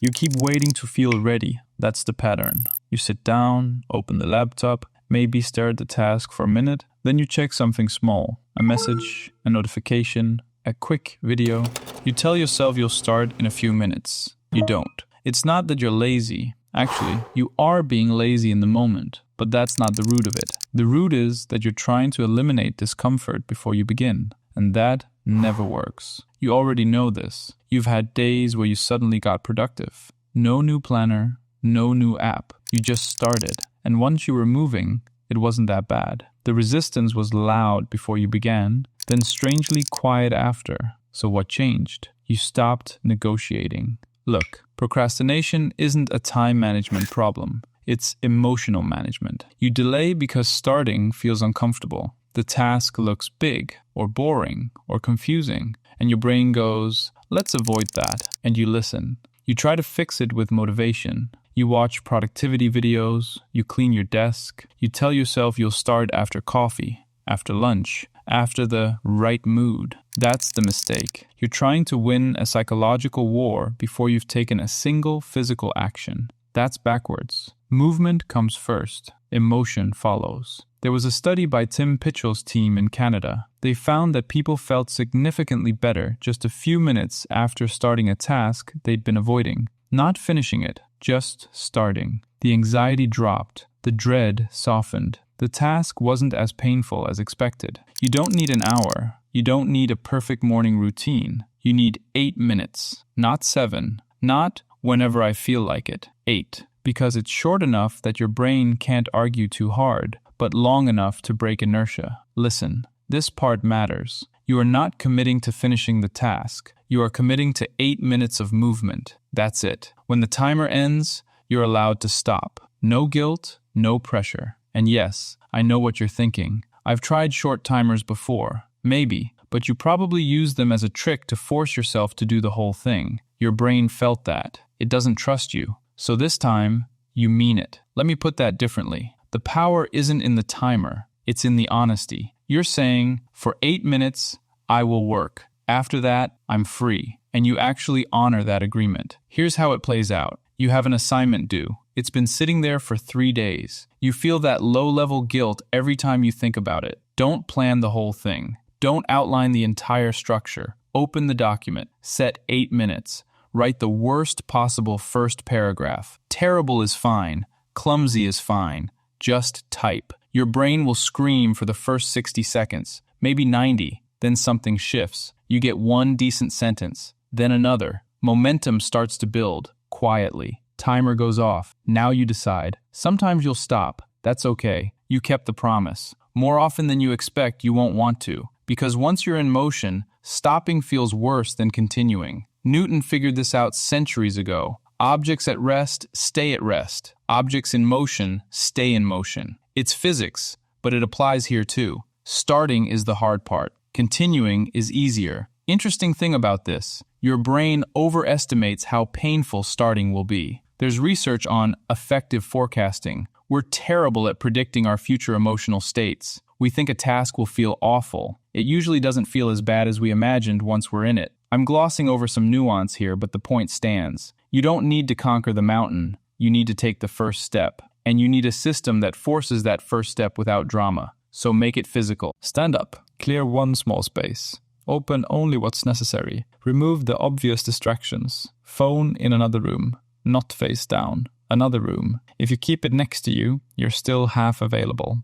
You keep waiting to feel ready. That's the pattern. You sit down, open the laptop, maybe stare at the task for a minute, then you check something small, a message, a notification, a quick video. You tell yourself you'll start in a few minutes. You don't. It's not that you're lazy. Actually, you are being lazy in the moment, but that's not the root of it. The root is that you're trying to eliminate discomfort before you begin, and that never works. You already know this. You've had days where you suddenly got productive. No new planner, no new app. You just started, and once you were moving, it wasn't that bad. The resistance was loud before you began, then strangely quiet after. So what changed? You stopped negotiating. Look, procrastination isn't a time management problem. It's emotional management. You delay because starting feels uncomfortable. The task looks big, or boring, or confusing, and your brain goes, let's avoid that, and you listen. You try to fix it with motivation. You watch productivity videos, you clean your desk, you tell yourself you'll start after coffee, after lunch, after the right mood. That's the mistake. You're trying to win a psychological war before you've taken a single physical action. That's backwards. Movement comes first. Emotion follows. There was a study by Tim Pitchell's team in Canada. They found that people felt significantly better just a few minutes after starting a task they'd been avoiding. Not finishing it, just starting. The anxiety dropped. The dread softened. The task wasn't as painful as expected. You don't need an hour. You don't need a perfect morning routine. You need 8 minutes, not 7. Not whenever I feel like it. 8. Because it's short enough that your brain can't argue too hard, but long enough to break inertia. Listen, this part matters. You are not committing to finishing the task. You are committing to 8 minutes of movement. That's it. When the timer ends, you're allowed to stop. No guilt, no pressure. And yes, I know what you're thinking. I've tried short timers before. Maybe, but you probably use them as a trick to force yourself to do the whole thing. Your brain felt that. It doesn't trust you. So this time, you mean it. Let me put that differently. The power isn't in the timer. It's in the honesty. You're saying, for 8 minutes, I will work. After that, I'm free. And you actually honor that agreement. Here's how it plays out. You have an assignment due. It's been sitting there for 3 days. You feel that low-level guilt every time you think about it. Don't plan the whole thing. Don't outline the entire structure. Open the document. Set 8 minutes. Write the worst possible first paragraph. Terrible is fine. Clumsy is fine. Just type. Your brain will scream for the first 60 seconds, maybe 90. Then something shifts. You get one decent sentence, then another. Momentum starts to build, quietly. Timer goes off. Now you decide. Sometimes you'll stop. That's okay. You kept the promise. More often than you expect, you won't want to. Because once you're in motion, stopping feels worse than continuing. Newton figured this out centuries ago. Objects at rest stay at rest. Objects in motion stay in motion. It's physics, but it applies here too. Starting is the hard part. Continuing is easier. Interesting thing about this, your brain overestimates how painful starting will be. There's research on effective forecasting. We're terrible at predicting our future emotional states. We think a task will feel awful. It usually doesn't feel as bad as we imagined once we're in it. I'm glossing over some nuance here, but the point stands. You don't need to conquer the mountain. You need to take the first step. And you need a system that forces that first step without drama. So make it physical. Stand up. Clear one small space. Open only what's necessary. Remove the obvious distractions. Phone in another room. Not face down. Another room. If you keep it next to you, you're still half available.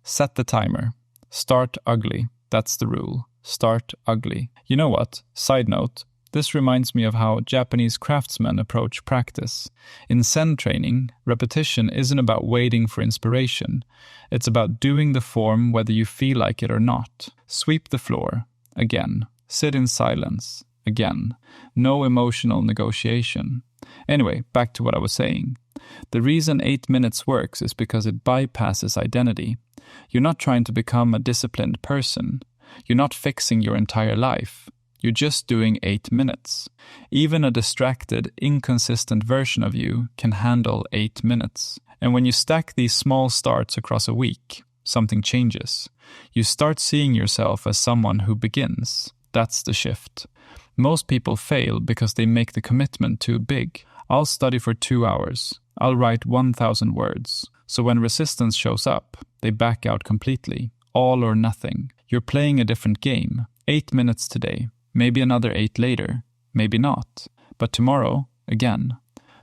Set the timer. Start ugly. That's the rule. Start ugly. You know what? Side note, this reminds me of how Japanese craftsmen approach practice. In Zen training, repetition isn't about waiting for inspiration. It's about doing the form whether you feel like it or not. Sweep the floor. Again. Sit in silence. Again. No emotional negotiation. Anyway, back to what I was saying. The reason 8 minutes works is because it bypasses identity. You're not trying to become a disciplined person. You're not fixing your entire life. You're just doing 8 minutes. Even a distracted, inconsistent version of you can handle 8 minutes. And when you stack these small starts across a week, something changes. You start seeing yourself as someone who begins. That's the shift. Most people fail because they make the commitment too big. I'll study for 2 hours. I'll write 1,000 words. So when resistance shows up, they back out completely. All or nothing. You're playing a different game. 8 minutes today. Maybe another 8 later. Maybe not. But tomorrow, again.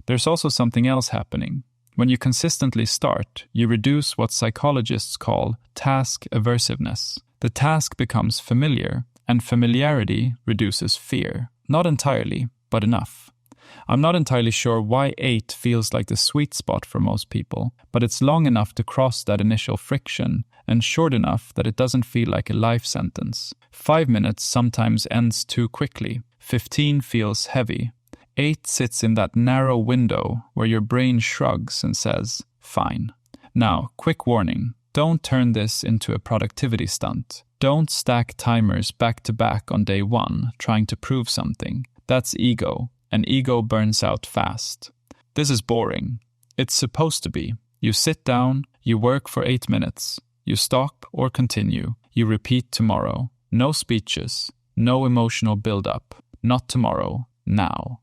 There's also something else happening. When you consistently start, you reduce what psychologists call task aversiveness. The task becomes familiar, and familiarity reduces fear. Not entirely, but enough. I'm not entirely sure why 8 feels like the sweet spot for most people, but it's long enough to cross that initial friction and short enough that it doesn't feel like a life sentence. 5 minutes sometimes ends too quickly. 15 feels heavy. 8 sits in that narrow window where your brain shrugs and says, fine. Now, quick warning. Don't turn this into a productivity stunt. Don't stack timers back to back on day 1 trying to prove something. That's ego, and ego burns out fast. This is boring. It's supposed to be. You sit down, you work for 8 minutes. You stop or continue. You repeat tomorrow. No speeches, no emotional build-up. Not tomorrow, now.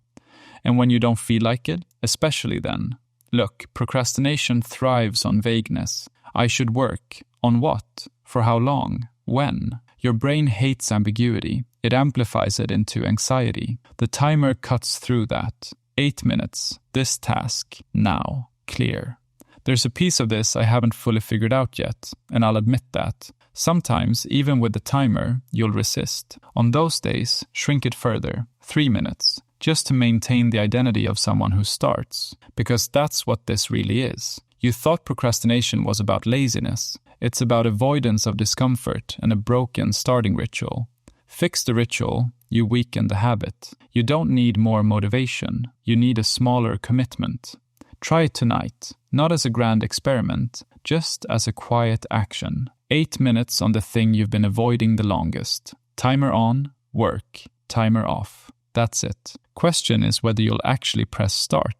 And when you don't feel like it, especially then. Look, procrastination thrives on vagueness. I should work. On what? For how long? When? Your brain hates ambiguity. It amplifies it into anxiety. The timer cuts through that. 8 minutes. This task. Now. Clear. There's a piece of this I haven't fully figured out yet, and I'll admit that. Sometimes, even with the timer, you'll resist. On those days, shrink it further. 3 minutes. Just to maintain the identity of someone who starts. Because that's what this really is. You thought procrastination was about laziness. It's about avoidance of discomfort and a broken starting ritual. Fix the ritual, you weaken the habit. You don't need more motivation. You need a smaller commitment. Try it tonight, not as a grand experiment, just as a quiet action. 8 minutes on the thing you've been avoiding the longest. Timer on, work. Timer off. That's it. Question is whether you'll actually press start